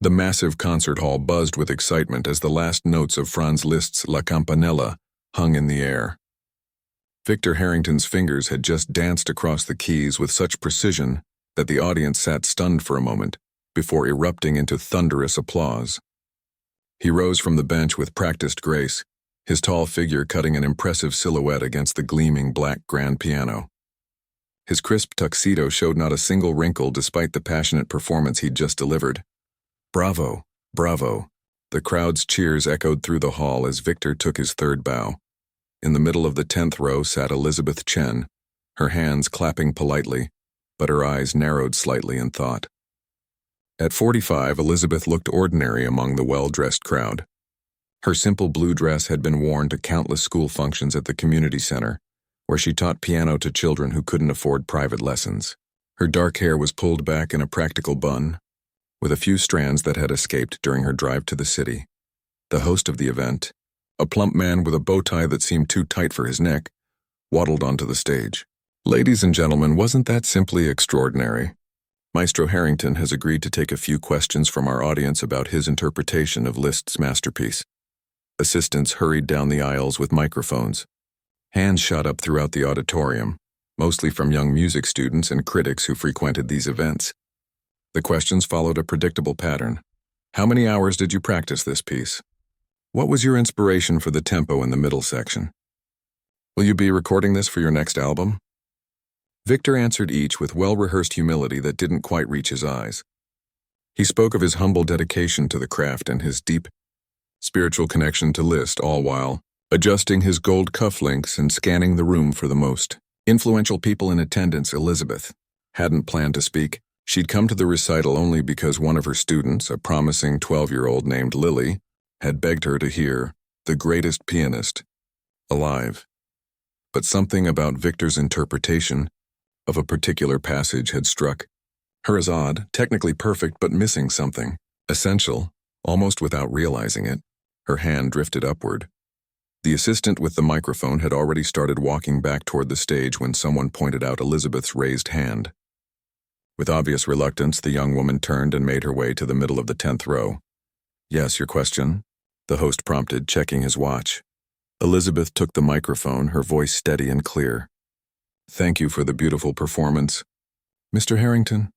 The massive concert hall buzzed with excitement as the last notes of Franz Liszt's La Campanella hung in the air. Victor Harrington's fingers had just danced across the keys with such precision that the audience sat stunned for a moment before erupting into thunderous applause. He rose from the bench with practiced grace, his tall figure cutting an impressive silhouette against the gleaming black grand piano. His crisp tuxedo showed not a single wrinkle despite the passionate performance he'd just delivered. "Bravo, bravo." The crowd's cheers echoed through the hall as Victor took his third bow. In the middle of the 10th row sat Elizabeth Chen, her hands clapping politely, but her eyes narrowed slightly in thought. At 45, Elizabeth looked ordinary among the well-dressed crowd. Her simple blue dress had been worn to countless school functions at the community center, where she taught piano to children who couldn't afford private lessons. Her dark hair was pulled back in a practical bun, with a few strands that had escaped during her drive to the city. The host of the event, a plump man with a bow tie that seemed too tight for his neck, waddled onto the stage. "Ladies and gentlemen, wasn't that simply extraordinary? Maestro Harrington has agreed to take a few questions from our audience about his interpretation of Liszt's masterpiece." Assistants hurried down the aisles with microphones. Hands shot up throughout the auditorium, mostly from young music students and critics who frequented these events. The questions followed a predictable pattern. How many hours did you practice this piece? What was your inspiration for the tempo in the middle section? Will you be recording this for your next album? Victor answered each with well-rehearsed humility that didn't quite reach his eyes. He spoke of his humble dedication to the craft and his deep, spiritual connection to Liszt, all while adjusting his gold cufflinks and scanning the room for the most influential people in attendance. Elizabeth hadn't planned to speak. She'd come to the recital only because one of her students, a promising 12-year-old named Lily, had begged her to hear the greatest pianist alive. But something about Victor's interpretation of a particular passage had struck her as odd, technically perfect but missing something essential, almost without realizing it. Her hand drifted upward. The assistant with the microphone had already started walking back toward the stage when someone pointed out Elizabeth's raised hand. With obvious reluctance, the young woman turned and made her way to the middle of the 10th row. "Yes, your question?" the host prompted, checking his watch. Elizabeth took the microphone, her voice steady and clear. "Thank you for the beautiful performance. Mr. Harrington,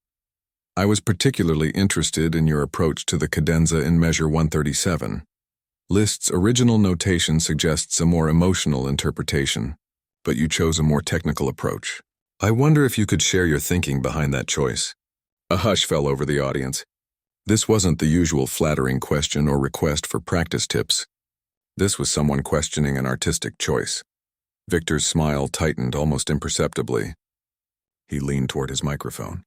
I was particularly interested in your approach to the cadenza in measure 137. Liszt's original notation suggests a more emotional interpretation, but you chose a more technical approach. I wonder if you could share your thinking behind that choice." A hush fell over the audience. This wasn't the usual flattering question or request for practice tips. This was someone questioning an artistic choice. Victor's smile tightened almost imperceptibly. He leaned toward his microphone.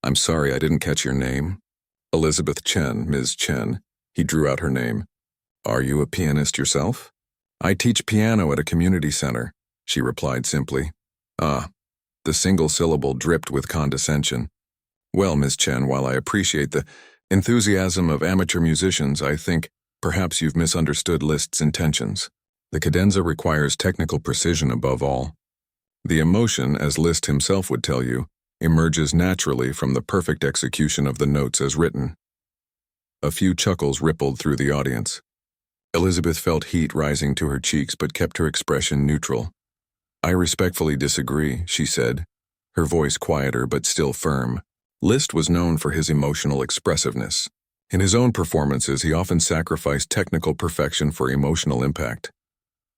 "I'm sorry, I didn't catch your name." "Elizabeth Chen, Ms. Chen." He drew out her name. "Are you a pianist yourself?" "I teach piano at a community center," she replied simply. "Ah." The single syllable dripped with condescension. "Well, Ms. Chen, while I appreciate the enthusiasm of amateur musicians, I think perhaps you've misunderstood Liszt's intentions. The cadenza requires technical precision above all. The emotion, as Liszt himself would tell you, emerges naturally from the perfect execution of the notes as written." A few chuckles rippled through the audience. Elizabeth felt heat rising to her cheeks but kept her expression neutral. "I respectfully disagree," she said, her voice quieter but still firm. Liszt was known for his emotional expressiveness. In his own performances, he often sacrificed technical perfection for emotional impact.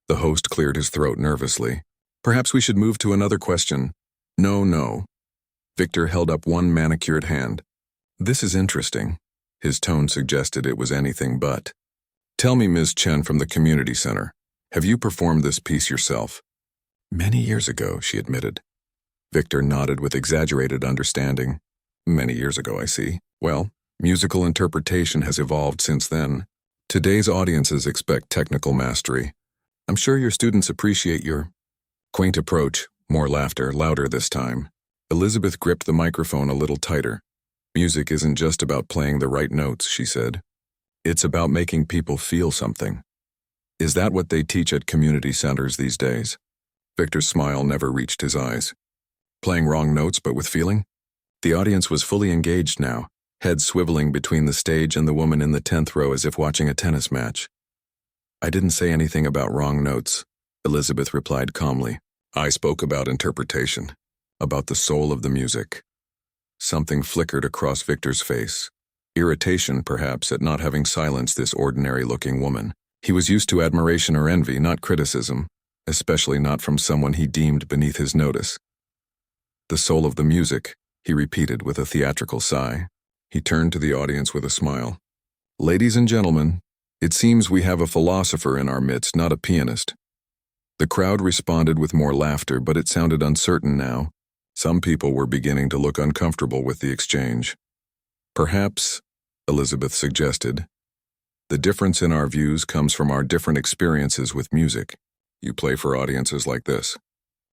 The host cleared his throat nervously. "Perhaps we should move to another question." No. Victor held up one manicured hand. "This is interesting." His tone suggested it was anything but. "Tell me, Ms. Chen from the community center, have you performed this piece yourself?" "Many years ago," she admitted. Victor nodded with exaggerated understanding. "Many years ago, I see. Well, musical interpretation has evolved since then. Today's audiences expect technical mastery. I'm sure your students appreciate your quaint approach." More laughter, louder this time. Elizabeth gripped the microphone a little tighter. "Music isn't just about playing the right notes," she said. "It's about making people feel something. Is that what they teach at community centers these days?" Victor's smile never reached his eyes. "Playing wrong notes but with feeling?" The audience was fully engaged now, head swiveling between the stage and the woman in the 10th row as if watching a tennis match. "I didn't say anything about wrong notes," Elizabeth replied calmly. "I spoke about interpretation, about the soul of the music." Something flickered across Victor's face. Irritation, perhaps, at not having silenced this ordinary-looking woman. He was used to admiration or envy, not criticism, especially not from someone he deemed beneath his notice. "The soul of the music," he repeated with a theatrical sigh. He turned to the audience with a smile. "Ladies and gentlemen, it seems we have a philosopher in our midst, not a pianist." The crowd responded with more laughter, but it sounded uncertain now. Some people were beginning to look uncomfortable with the exchange. "Perhaps," Elizabeth suggested, "the difference in our views comes from our different experiences with music. You play for audiences like this.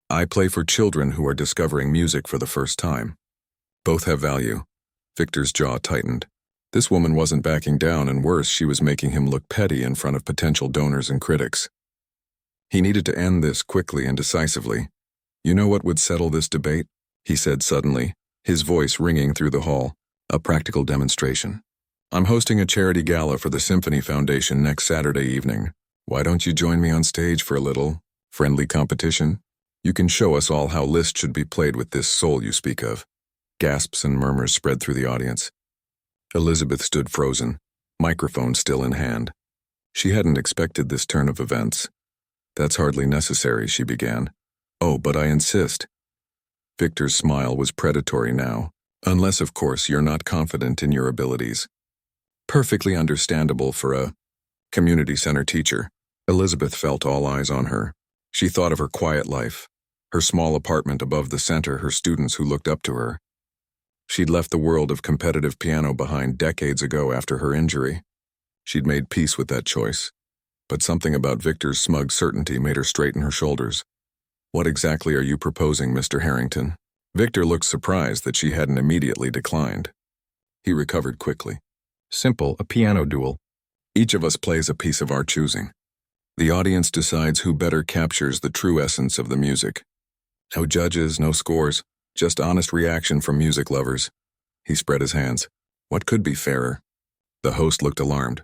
I play for children who are discovering music for the first time. Both have value." Victor's jaw tightened. This woman wasn't backing down, and worse, she was making him look petty in front of potential donors and critics. He needed to end this quickly and decisively. "You know what would settle this debate?" he said suddenly, his voice ringing through the hall. "A practical demonstration. I'm hosting a charity gala for the Symphony Foundation next Saturday evening. Why don't you join me on stage for a little friendly competition? You can show us all how Liszt should be played with this soul you speak of." Gasps and murmurs spread through the audience. Elizabeth stood frozen, microphone still in hand. She hadn't expected this turn of events. "That's hardly necessary," she began. "Oh, but I insist." Victor's smile was predatory now. "Unless, of course, you're not confident in your abilities." Perfectly understandable for a community center teacher. Elizabeth felt all eyes on her. She thought of her quiet life, her small apartment above the center, her students who looked up to her. She'd left the world of competitive piano behind decades ago after her injury. She'd made peace with that choice. But something about Victor's smug certainty made her straighten her shoulders. "What exactly are you proposing, Mr. Harrington?" Victor looked surprised that she hadn't immediately declined. He recovered quickly. "Simple, a piano duel. Each of us plays a piece of our choosing. The audience decides who better captures the true essence of the music. No judges, no scores, just honest reaction from music lovers." He spread his hands. "What could be fairer?" The host looked alarmed.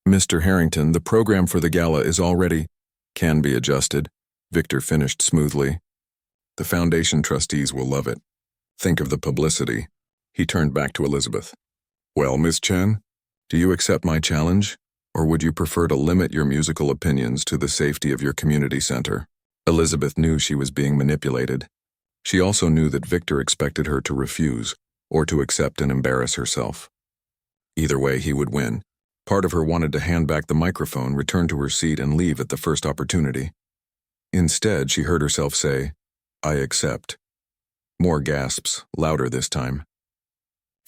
"Mr. Harrington, the program for the gala is already can be adjusted," Victor finished smoothly. "The foundation trustees will love it. Think of the publicity." He turned back to Elizabeth. "Well, Miss Chen, do you accept my challenge, or would you prefer to limit your musical opinions to the safety of your community center?" Elizabeth knew she was being manipulated. She also knew that Victor expected her to refuse, or to accept and embarrass herself. Either way, he would win. Part of her wanted to hand back the microphone, return to her seat, and leave at the first opportunity. Instead, she heard herself say, "I accept." More gasps, louder this time.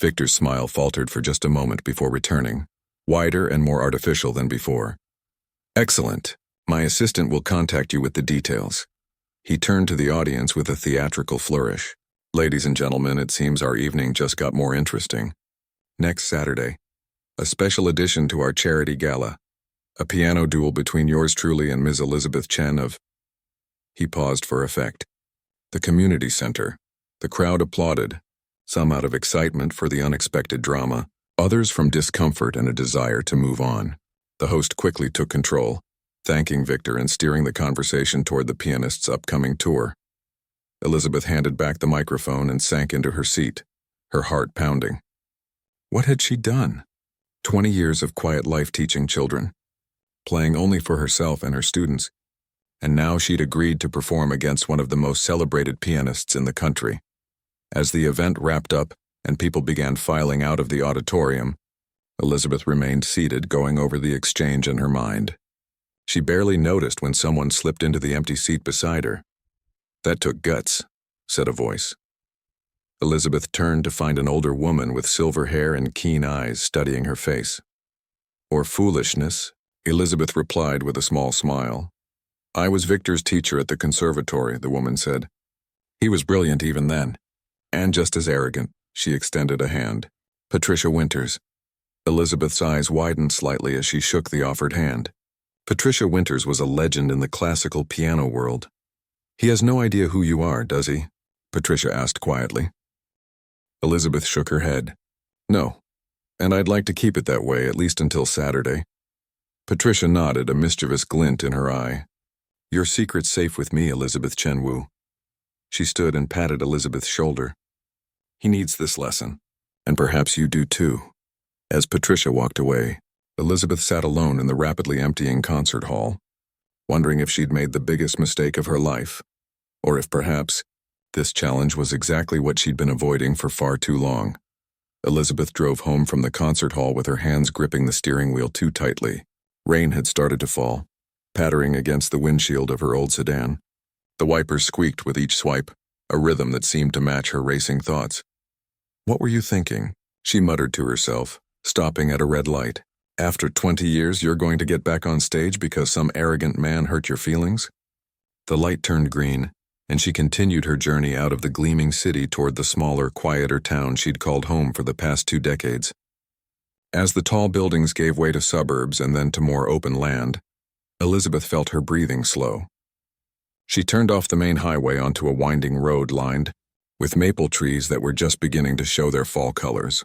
Victor's smile faltered for just a moment before returning, wider and more artificial than before. "Excellent. My assistant will contact you with the details." He turned to the audience with a theatrical flourish. "Ladies and gentlemen, it seems our evening just got more interesting. Next Saturday, a special addition to our charity gala, a piano duel between yours truly and Ms. Elizabeth Chen of—" He paused for effect. "The community center." The crowd applauded, some out of excitement for the unexpected drama, others from discomfort and a desire to move on. The host quickly took control, thanking Victor and steering the conversation toward the pianist's upcoming tour. Elizabeth handed back the microphone and sank into her seat, her heart pounding. What had she done? 20 years of quiet life teaching children, playing only for herself and her students, and now she'd agreed to perform against one of the most celebrated pianists in the country. As the event wrapped up and people began filing out of the auditorium, Elizabeth remained seated, going over the exchange in her mind. She barely noticed when someone slipped into the empty seat beside her. "That took guts," said a voice. Elizabeth turned to find an older woman with silver hair and keen eyes studying her face. "Or foolishness," Elizabeth replied with a small smile. "I was Victor's teacher at the conservatory," the woman said. "He was brilliant even then. And just as arrogant." She extended a hand. "Patricia Winters." Elizabeth's eyes widened slightly as she shook the offered hand. Patricia Winters was a legend in the classical piano world. "He has no idea who you are, does he?" Patricia asked quietly. Elizabeth shook her head. No, and I'd like to keep it that way at least until Saturday. Patricia nodded, a mischievous glint in her eye. Your secret's safe with me, Elizabeth Chenwu. She stood and patted Elizabeth's shoulder. He needs this lesson, and perhaps you do too. As Patricia walked away, Elizabeth sat alone in the rapidly emptying concert hall, wondering if she'd made the biggest mistake of her life, or if perhaps this challenge was exactly what she'd been avoiding for far too long. Elizabeth drove home from the concert hall with her hands gripping the steering wheel too tightly. Rain had started to fall, pattering against the windshield of her old sedan. The wipers squeaked with each swipe, a rhythm that seemed to match her racing thoughts. What were you thinking? She muttered to herself, stopping at a red light. After 20 years, you're going to get back on stage because some arrogant man hurt your feelings? The light turned green, and she continued her journey out of the gleaming city toward the smaller, quieter town she'd called home for the past 2 decades. As the tall buildings gave way to suburbs and then to more open land, Elizabeth felt her breathing slow. She turned off the main highway onto a winding road lined with maple trees that were just beginning to show their fall colors.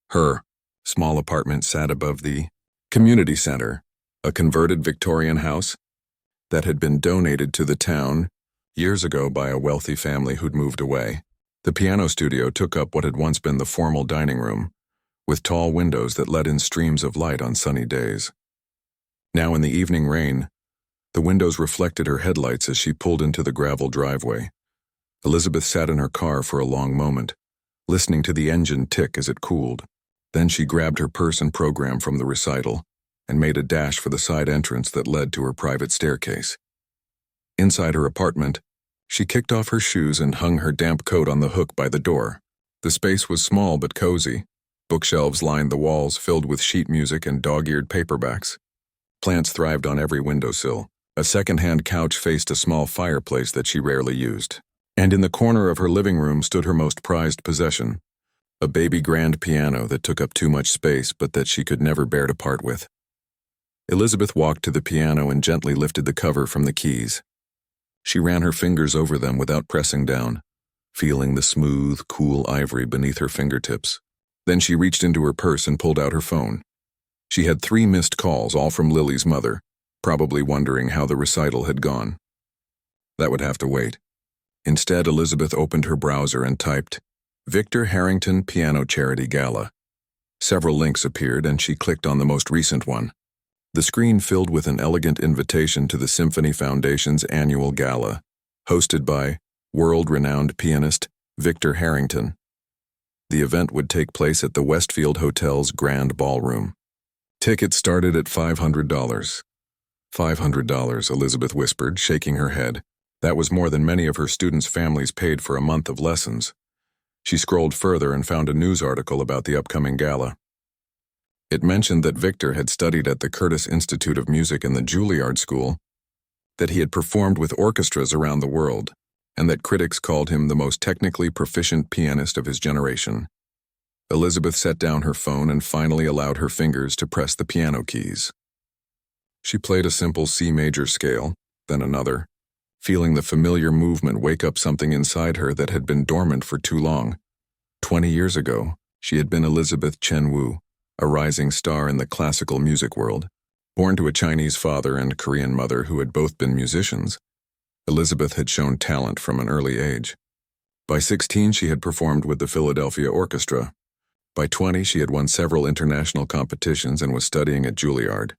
Her small apartment sat above the community center, a converted Victorian house that had been donated to the town years ago by a wealthy family who'd moved away. The piano studio took up what had once been the formal dining room, with tall windows that let in streams of light on sunny days. Now in the evening rain, the windows reflected her headlights as she pulled into the gravel driveway. Elizabeth sat in her car for a long moment, listening to the engine tick as it cooled. Then she grabbed her purse and program from the recital and made a dash for the side entrance that led to her private staircase. Inside her apartment, she kicked off her shoes and hung her damp coat on the hook by the door. The space was small but cozy. Bookshelves lined the walls filled with sheet music and dog-eared paperbacks. Plants thrived on every windowsill. A second-hand couch faced a small fireplace that she rarely used. And in the corner of her living room stood her most prized possession, a baby grand piano that took up too much space but that she could never bear to part with. Elizabeth walked to the piano and gently lifted the cover from the keys. She ran her fingers over them without pressing down, feeling the smooth, cool ivory beneath her fingertips. Then she reached into her purse and pulled out her phone. She had 3 missed calls, all from Lily's mother, probably wondering how the recital had gone. That would have to wait. Instead, Elizabeth opened her browser and typed, Victor Harrington Piano Charity Gala. Several links appeared and she clicked on the most recent one. The screen filled with an elegant invitation to the Symphony Foundation's annual gala, hosted by world-renowned pianist Victor Harrington. The event would take place at the Westfield Hotel's Grand Ballroom. Tickets started at $500. $500, Elizabeth whispered, shaking her head. That was more than many of her students' families paid for a month of lessons. She scrolled further and found a news article about the upcoming gala. It mentioned that Victor had studied at the Curtis Institute of Music in the Juilliard School, that he had performed with orchestras around the world, and that critics called him the most technically proficient pianist of his generation. Elizabeth set down her phone and finally allowed her fingers to press the piano keys. She played a simple C major scale, then another, feeling the familiar movement wake up something inside her that had been dormant for too long. 20 years ago, she had been Elizabeth Chenwu, a rising star in the classical music world. Born to a Chinese father and Korean mother who had both been musicians, Elizabeth had shown talent from an early age. By 16, she had performed with the Philadelphia Orchestra. By 20, she had won several international competitions and was studying at Juilliard.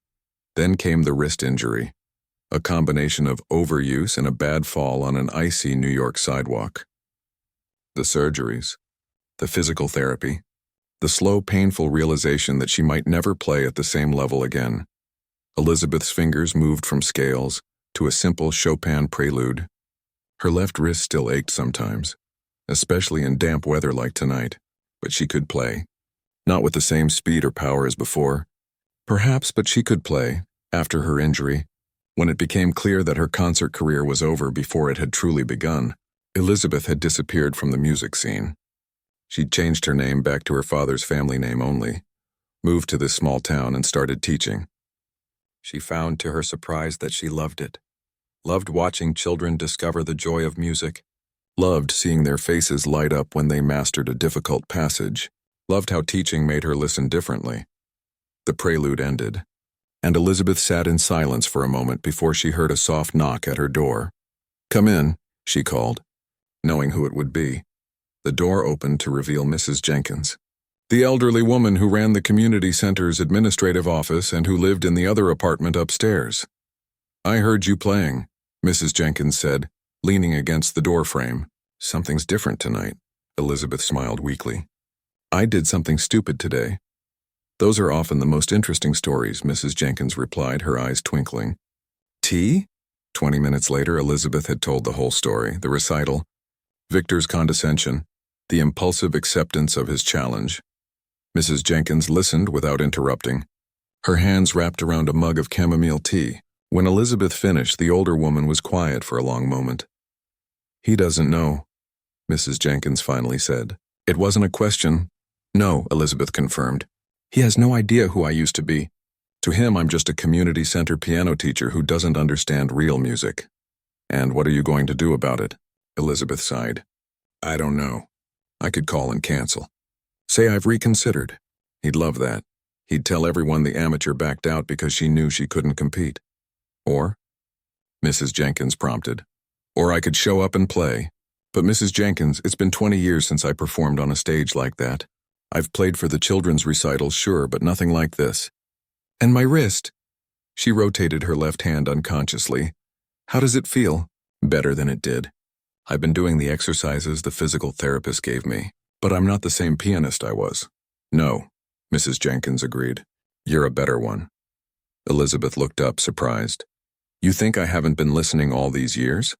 Then came the wrist injury, a combination of overuse and a bad fall on an icy New York sidewalk. The surgeries, the physical therapy, the slow, painful realization that she might never play at the same level again. Elizabeth's fingers moved from scales to a simple Chopin prelude. Her left wrist still ached sometimes, especially in damp weather like tonight, but she could play. Not with the same speed or power as before, perhaps, but she could play, after her injury. When it became clear that her concert career was over before it had truly begun, Elizabeth had disappeared from the music scene. She'd changed her name back to her father's family name only, moved to this small town and started teaching. She found to her surprise that she loved it. Loved watching children discover the joy of music. Loved seeing their faces light up when they mastered a difficult passage. loved how teaching made her listen differently. The prelude ended, and Elizabeth sat in silence for a moment before she heard a soft knock at her door. "Come in," she called, knowing who it would be. The door opened to reveal Mrs. Jenkins, the elderly woman who ran the community center's administrative office and who lived in the other apartment upstairs. "I heard you playing," Mrs. Jenkins said, leaning against the doorframe. "Something's different tonight," Elizabeth smiled weakly. "I did something stupid today." "Those are often the most interesting stories," Mrs. Jenkins replied, her eyes twinkling. "Tea?" 20 minutes later, Elizabeth had told the whole story, the recital, Victor's condescension, the impulsive acceptance of his challenge. Mrs. Jenkins listened without interrupting, her hands wrapped around a mug of chamomile tea. When Elizabeth finished, the older woman was quiet for a long moment. "He doesn't know," Mrs. Jenkins finally said. "It wasn't a question." "No," Elizabeth confirmed. "He has no idea who I used to be. To him, I'm just a community center piano teacher who doesn't understand real music." "And what are you going to do about it?" Elizabeth sighed. "I don't know. I could call and cancel. Say I've reconsidered. He'd love that. He'd tell everyone the amateur backed out because she knew she couldn't compete." "Or?" Mrs. Jenkins prompted. "Or I could show up and play. But Mrs. Jenkins, it's been 20 years since I performed on a stage like that. I've played for the children's recitals, sure, but nothing like this. And my wrist." She rotated her left hand unconsciously. "How does it feel?" "Better than it did. I've been doing the exercises the physical therapist gave me, but I'm not the same pianist I was." "No," Mrs. Jenkins agreed. "You're a better one." Elizabeth looked up, surprised. "You think I haven't been listening all these years?"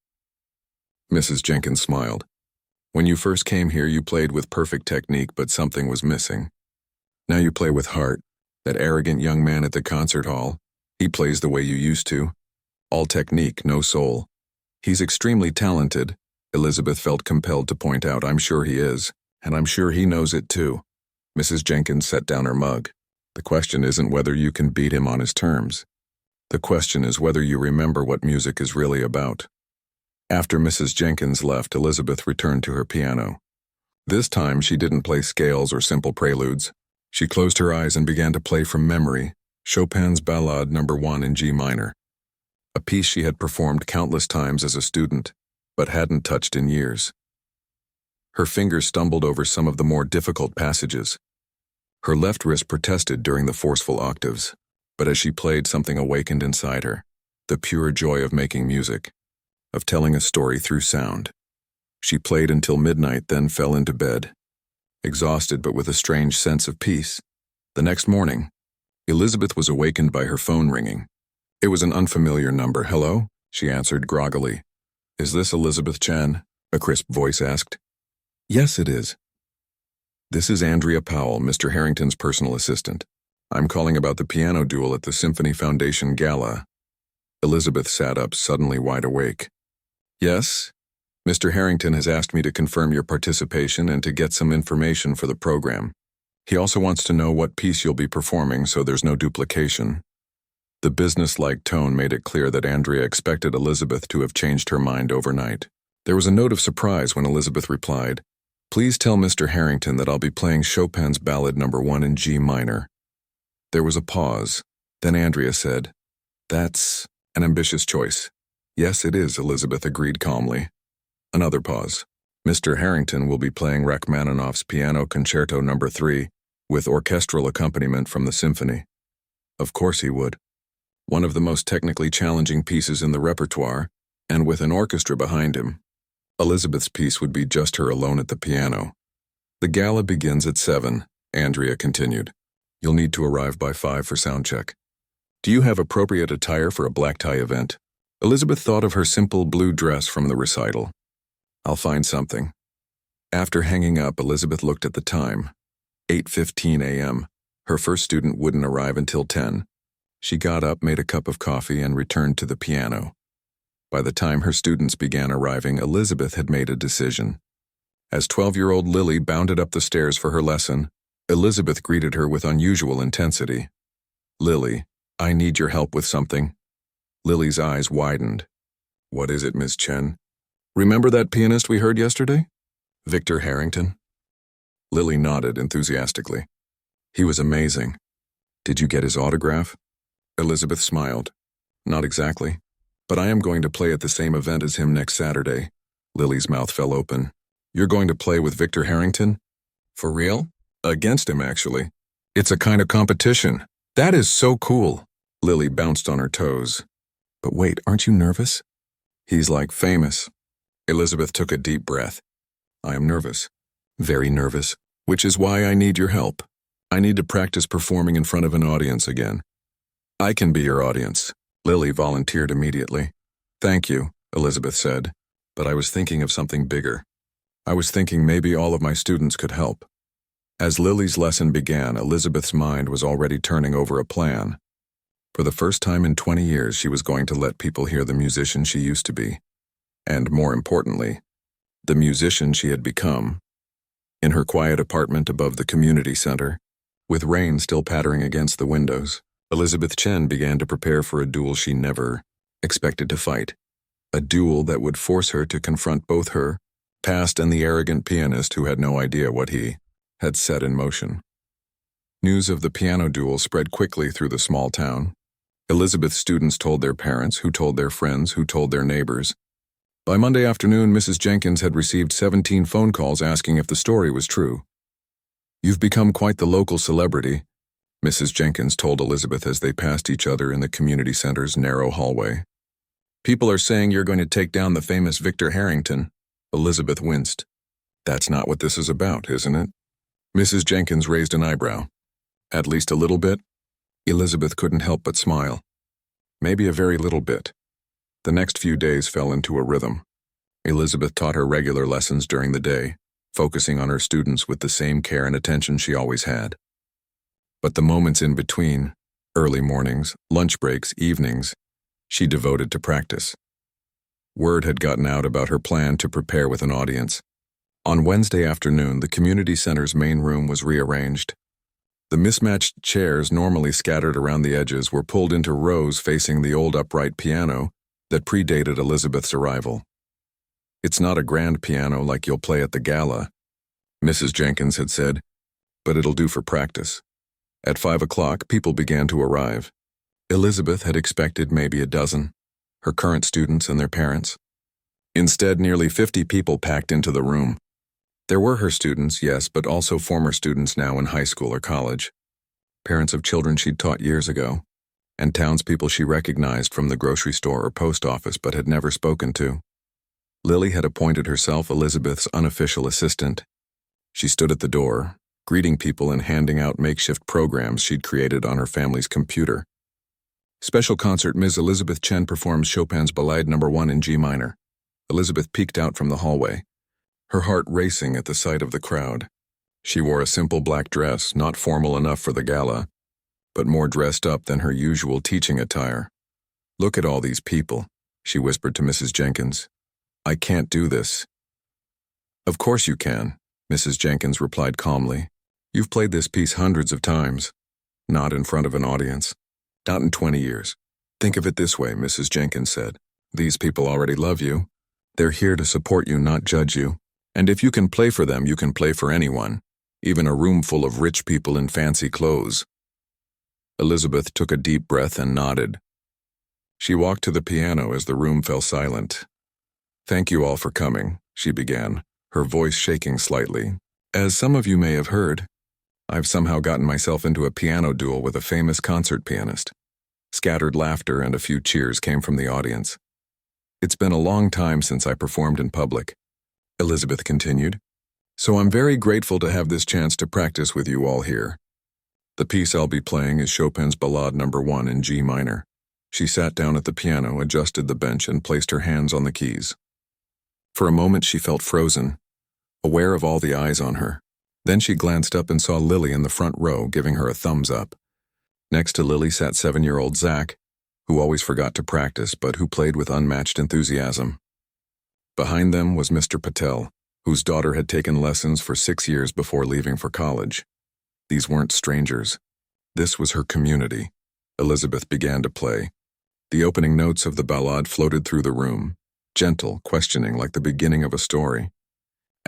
Mrs. Jenkins smiled. "When you first came here, you played with perfect technique, but something was missing. Now you play with heart. That arrogant young man at the concert hall, he plays the way you used to. All technique, no soul. He's extremely talented," Elizabeth felt compelled to point out. "I'm sure he is, and I'm sure he knows it too." Mrs. Jenkins set down her mug. "The question isn't whether you can beat him on his terms. The question is whether you remember what music is really about." After Mrs. Jenkins left, Elizabeth returned to her piano. This time she didn't play scales or simple preludes. She closed her eyes and began to play from memory Chopin's Ballade No. 1 in G minor, a piece she had performed countless times as a student, but hadn't touched in years. Her fingers stumbled over some of the more difficult passages. Her left wrist protested during the forceful octaves, but as she played, something awakened inside her, the pure joy of making music, of telling a story through sound. She played until midnight, then fell into bed, exhausted but with a strange sense of peace. The next morning, Elizabeth was awakened by her phone ringing. It was an unfamiliar number. "Hello?" she answered groggily. "Is this Elizabeth Chen?" a crisp voice asked. "Yes, it is." "This is Andrea Powell, Mr. Harrington's personal assistant. I'm calling about the piano duel at the Symphony Foundation Gala." Elizabeth sat up, suddenly wide awake. "Yes? Mr. Harrington has asked me to confirm your participation and to get some information for the program. He also wants to know what piece you'll be performing so there's no duplication." The business-like tone made it clear that Andrea expected Elizabeth to have changed her mind overnight. There was a note of surprise when Elizabeth replied, "Please tell Mr. Harrington that I'll be playing Chopin's Ballade No. 1 in G minor." There was a pause. Then Andrea said, "That's an ambitious choice." "Yes, it is," Elizabeth agreed calmly. Another pause. "Mr. Harrington will be playing Rachmaninoff's Piano Concerto No. 3 with orchestral accompaniment from the symphony." Of course he would. One of the most technically challenging pieces in the repertoire, and with an orchestra behind him. Elizabeth's piece would be just her alone at the piano. "The gala begins at 7, Andrea continued. "You'll need to arrive by 5 for sound check. Do you have appropriate attire for a black tie event?" Elizabeth thought of her simple blue dress from the recital. "I'll find something." After hanging up, Elizabeth looked at the time. 8:15 a.m. Her first student wouldn't arrive until 10. She got up, made a cup of coffee, and returned to the piano. By the time her students began arriving, Elizabeth had made a decision. As 12-year-old Lily bounded up the stairs for her lesson, Elizabeth greeted her with unusual intensity. "Lily, I need your help with something." Lily's eyes widened. "What is it, Miss Chen?" "Remember that pianist we heard yesterday? Victor Harrington?" Lily nodded enthusiastically. He was amazing. Did you get his autograph? Elizabeth smiled. Not exactly. But I am going to play at the same event as him next Saturday. Lily's mouth fell open. You're going to play with Victor Harrington? For real? Against him, actually. It's a kind of competition. That is so cool. Lily bounced on her toes. But wait, aren't you nervous? He's like famous. Elizabeth took a deep breath. I am nervous. Very nervous. Which is why I need your help. I need to practice performing in front of an audience again. I can be your audience. Lily volunteered immediately. Thank you, Elizabeth said, but I was thinking of something bigger. I was thinking maybe all of my students could help. As Lily's lesson began, Elizabeth's mind was already turning over a plan. For the first time in 20 years, she was going to let people hear the musician she used to be. And more importantly, the musician she had become. In her quiet apartment above the community center, with rain still pattering against the windows, Elizabeth Chen began to prepare for a duel she never expected to fight. A duel that would force her to confront both her past and the arrogant pianist who had no idea what he had set in motion. News of the piano duel spread quickly through the small town. Elizabeth's students told their parents, who told their friends, who told their neighbors. By Monday afternoon, Mrs. Jenkins had received 17 phone calls asking if the story was true. You've become quite the local celebrity, Mrs. Jenkins told Elizabeth as they passed each other in the community center's narrow hallway. People are saying you're going to take down the famous Victor Harrington. Elizabeth winced. That's not what this is about, isn't it? Mrs. Jenkins raised an eyebrow. At least a little bit? Elizabeth couldn't help but smile. Maybe a very little bit. The next few days fell into a rhythm. Elizabeth taught her regular lessons during the day, focusing on her students with the same care and attention she always had. But the moments in between, early mornings, lunch breaks, evenings, she devoted to practice. Word had gotten out about her plan to prepare with an audience. On Wednesday afternoon, the community center's main room was rearranged. The mismatched chairs normally scattered around the edges were pulled into rows facing the old upright piano that predated Elizabeth's arrival. It's not a grand piano like you'll play at the gala, Mrs. Jenkins had said, but it'll do for practice. At 5 o'clock, people began to arrive. Elizabeth had expected maybe a dozen, her current students and their parents. Instead, nearly 50 people packed into the room. There were her students, yes, but also former students now in high school or college, parents of children she'd taught years ago, and townspeople she recognized from the grocery store or post office but had never spoken to. Lily had appointed herself Elizabeth's unofficial assistant. She stood at the door, greeting people and handing out makeshift programs she'd created on her family's computer. Special concert Ms. Elizabeth Chen performs Chopin's Ballade No. 1 in G minor. Elizabeth peeked out from the hallway, her heart racing at the sight of the crowd. She wore a simple black dress, not formal enough for the gala, but more dressed up than her usual teaching attire. Look at all these people, she whispered to Mrs. Jenkins. I can't do this. Of course you can, Mrs. Jenkins replied calmly. You've played this piece hundreds of times. Not in front of an audience. Not in 20 years. Think of it this way, Mrs. Jenkins said. These people already love you. They're here to support you, not judge you. And if you can play for them, you can play for anyone, even a room full of rich people in fancy clothes. Elizabeth took a deep breath and nodded. She walked to the piano as the room fell silent. Thank you all for coming, she began, her voice shaking slightly. As some of you may have heard, I've somehow gotten myself into a piano duel with a famous concert pianist. Scattered laughter and a few cheers came from the audience. It's been a long time since I performed in public, Elizabeth continued, so I'm very grateful to have this chance to practice with you all here. The piece I'll be playing is Chopin's Ballade No. 1 in G minor. She sat down at the piano, adjusted the bench, and placed her hands on the keys. For a moment she felt frozen, aware of all the eyes on her. Then she glanced up and saw Lily in the front row, giving her a thumbs up. Next to Lily sat 7-year-old Zach, who always forgot to practice but who played with unmatched enthusiasm. Behind them was Mr. Patel, whose daughter had taken lessons for 6 years before leaving for college. These weren't strangers. This was her community. Elizabeth began to play. The opening notes of the ballade floated through the room, gentle, questioning like the beginning of a story.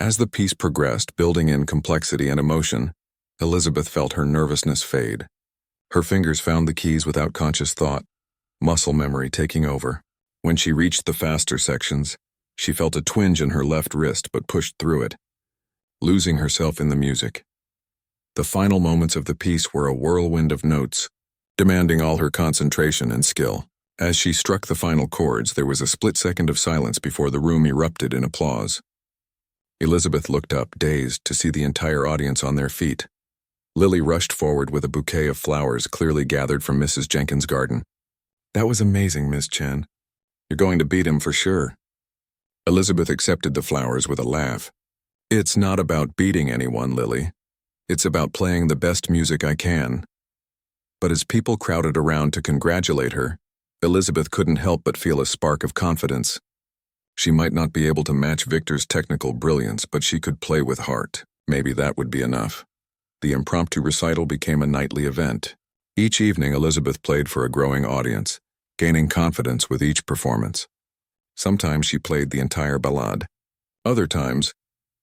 As the piece progressed, building in complexity and emotion, Elizabeth felt her nervousness fade. Her fingers found the keys without conscious thought, muscle memory taking over. When she reached the faster sections, she felt a twinge in her left wrist but pushed through it, losing herself in the music. The final moments of the piece were a whirlwind of notes, demanding all her concentration and skill. As she struck the final chords, there was a split second of silence before the room erupted in applause. Elizabeth looked up, dazed, to see the entire audience on their feet. Lily rushed forward with a bouquet of flowers clearly gathered from Mrs. Jenkins' garden. "That was amazing, Miss Chen. You're going to beat him for sure." Elizabeth accepted the flowers with a laugh. "It's not about beating anyone, Lily. It's about playing the best music I can." But as people crowded around to congratulate her, Elizabeth couldn't help but feel a spark of confidence. She might not be able to match Victor's technical brilliance, but she could play with heart. Maybe that would be enough. The impromptu recital became a nightly event. Each evening, Elizabeth played for a growing audience, gaining confidence with each performance. Sometimes she played the entire ballade. Other times,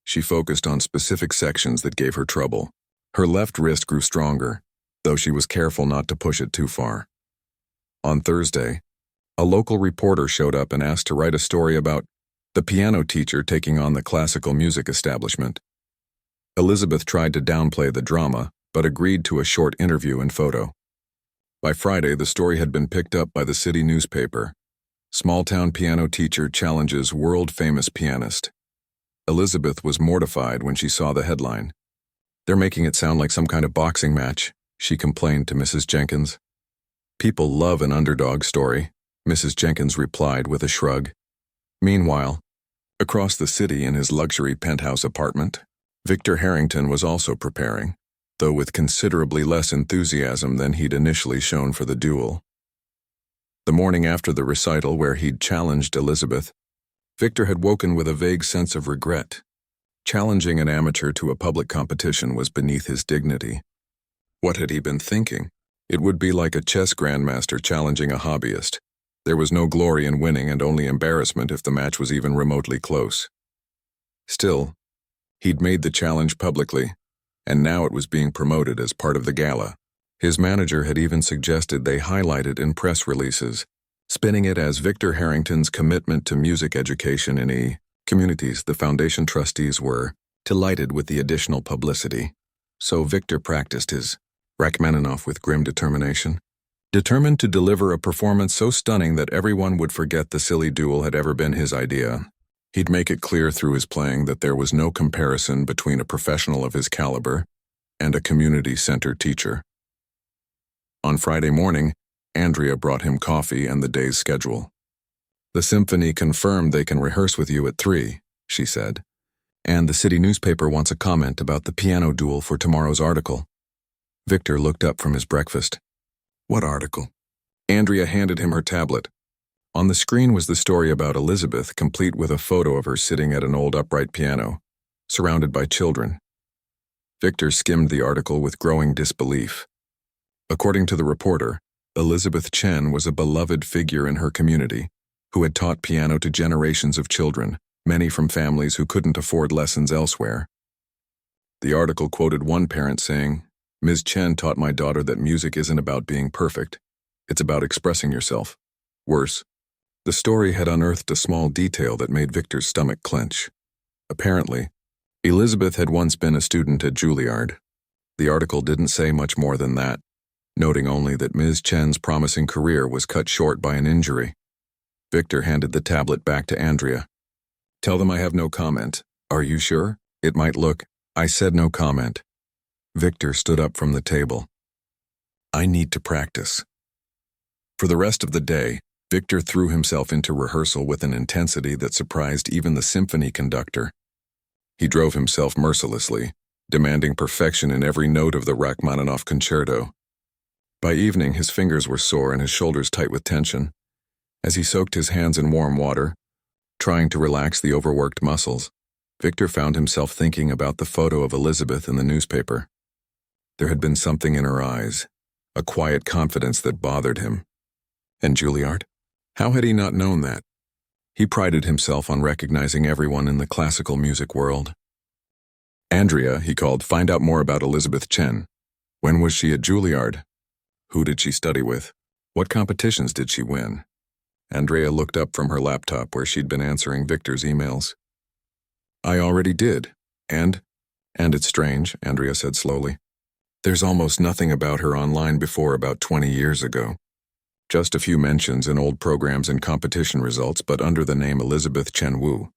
she focused on specific sections that gave her trouble. Her left wrist grew stronger, though she was careful not to push it too far. On Thursday, a local reporter showed up and asked to write a story about the piano teacher taking on the classical music establishment. Elizabeth tried to downplay the drama, but agreed to a short interview and photo. By Friday, the story had been picked up by the city newspaper. Small-town piano teacher challenges world-famous pianist. Elizabeth was mortified when she saw the headline. "They're making it sound like some kind of boxing match," she complained to Mrs. Jenkins. "People love an underdog story," Mrs. Jenkins replied with a shrug. Meanwhile, across the city in his luxury penthouse apartment, Victor Harrington was also preparing, though with considerably less enthusiasm than he'd initially shown for the duel. The morning after the recital where he'd challenged Elizabeth, Victor had woken with a vague sense of regret. Challenging an amateur to a public competition was beneath his dignity. What had he been thinking? It would be like a chess grandmaster challenging a hobbyist. There was no glory in winning and only embarrassment if the match was even remotely close. Still, he'd made the challenge publicly, and now it was being promoted as part of the gala. His manager had even suggested they highlight it in press releases, spinning it as Victor Harrington's commitment to music education in communities. The foundation trustees were delighted with the additional publicity. So Victor practiced his Rachmaninoff with grim determination, determined to deliver a performance so stunning that everyone would forget the silly duel had ever been his idea. He'd make it clear through his playing that there was no comparison between a professional of his caliber and a community center teacher. On Friday morning, Andrea brought him coffee and the day's schedule. "The symphony confirmed they can rehearse with you at 3, she said. "And the city newspaper wants a comment about the piano duel for tomorrow's article." Victor looked up from his breakfast. "What article?" Andrea handed him her tablet. On the screen was the story about Elizabeth, complete with a photo of her sitting at an old upright piano, surrounded by children. Victor skimmed the article with growing disbelief. According to the reporter, Elizabeth Chen was a beloved figure in her community, who had taught piano to generations of children, many from families who couldn't afford lessons elsewhere. The article quoted one parent saying, "Ms. Chen taught my daughter that music isn't about being perfect. It's about expressing yourself." Worse, the story had unearthed a small detail that made Victor's stomach clench. Apparently, Elizabeth had once been a student at Juilliard. The article didn't say much more than that, noting only that Ms. Chen's promising career was cut short by an injury. Victor handed the tablet back to Andrea. "Tell them I have no comment." "Are you sure? It might look—" "I said no comment." Victor stood up from the table. "I need to practice." For the rest of the day, Victor threw himself into rehearsal with an intensity that surprised even the symphony conductor. He drove himself mercilessly, demanding perfection in every note of the Rachmaninoff concerto. By evening, his fingers were sore and his shoulders tight with tension. As he soaked his hands in warm water, trying to relax the overworked muscles, Victor found himself thinking about the photo of Elizabeth in the newspaper. There had been something in her eyes, a quiet confidence that bothered him. And Juilliard? How had he not known that? He prided himself on recognizing everyone in the classical music world. "Andrea," he called, "find out more about Elizabeth Chen. When was she at Juilliard? Who did she study with? What competitions did she win?" Andrea looked up from her laptop where she'd been answering Victor's emails. "I already did. And it's strange," Andrea said slowly. "There's almost nothing about her online before about 20 years ago. Just a few mentions in old programs and competition results, but under the name Elizabeth Chen Wu."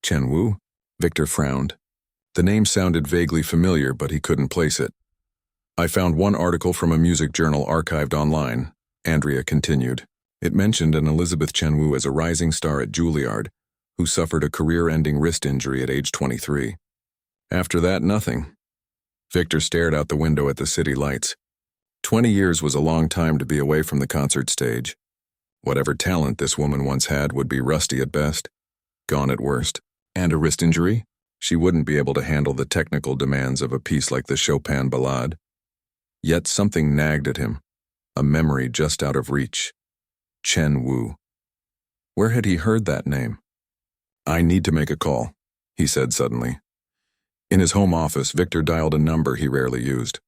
"Chen Wu?" Victor frowned. The name sounded vaguely familiar, but he couldn't place it. "I found one article from a music journal archived online," Andrea continued. "It mentioned an Elizabeth Chen Wu as a rising star at Juilliard, who suffered a career-ending wrist injury at age 23. After that, nothing." Victor stared out the window at the city lights. 20 years was a long time to be away from the concert stage. Whatever talent this woman once had would be rusty at best, gone at worst. And a wrist injury? She wouldn't be able to handle the technical demands of a piece like the Chopin Ballade. Yet something nagged at him, a memory just out of reach. Chen Wu. Where had he heard that name? "I need to make a call," he said suddenly. In his home office, Victor dialed a number he rarely used.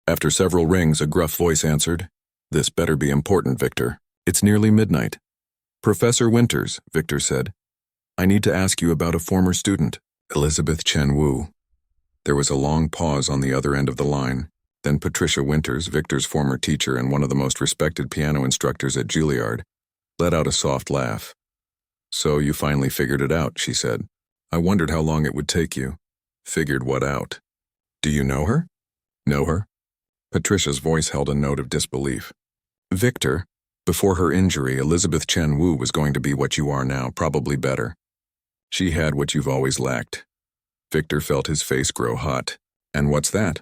After several rings, a gruff voice answered. "This better be important, Victor. It's nearly midnight." "Professor Winters," Victor said. "I need to ask you about a former student, Elizabeth Chen Wu." There was a long pause on the other end of the line. Then Patricia Winters, Victor's former teacher and one of the most respected piano instructors at Juilliard, let out a soft laugh. "So you finally figured it out," she said. "I wondered how long it would take you." "Figured what out?" "Do you know her?" "Know her?" Patricia's voice held a note of disbelief. "Victor, before her injury, Elizabeth Chen Wu was going to be what you are now, probably better. She had what you've always lacked." Victor felt his face grow hot. "And what's that?"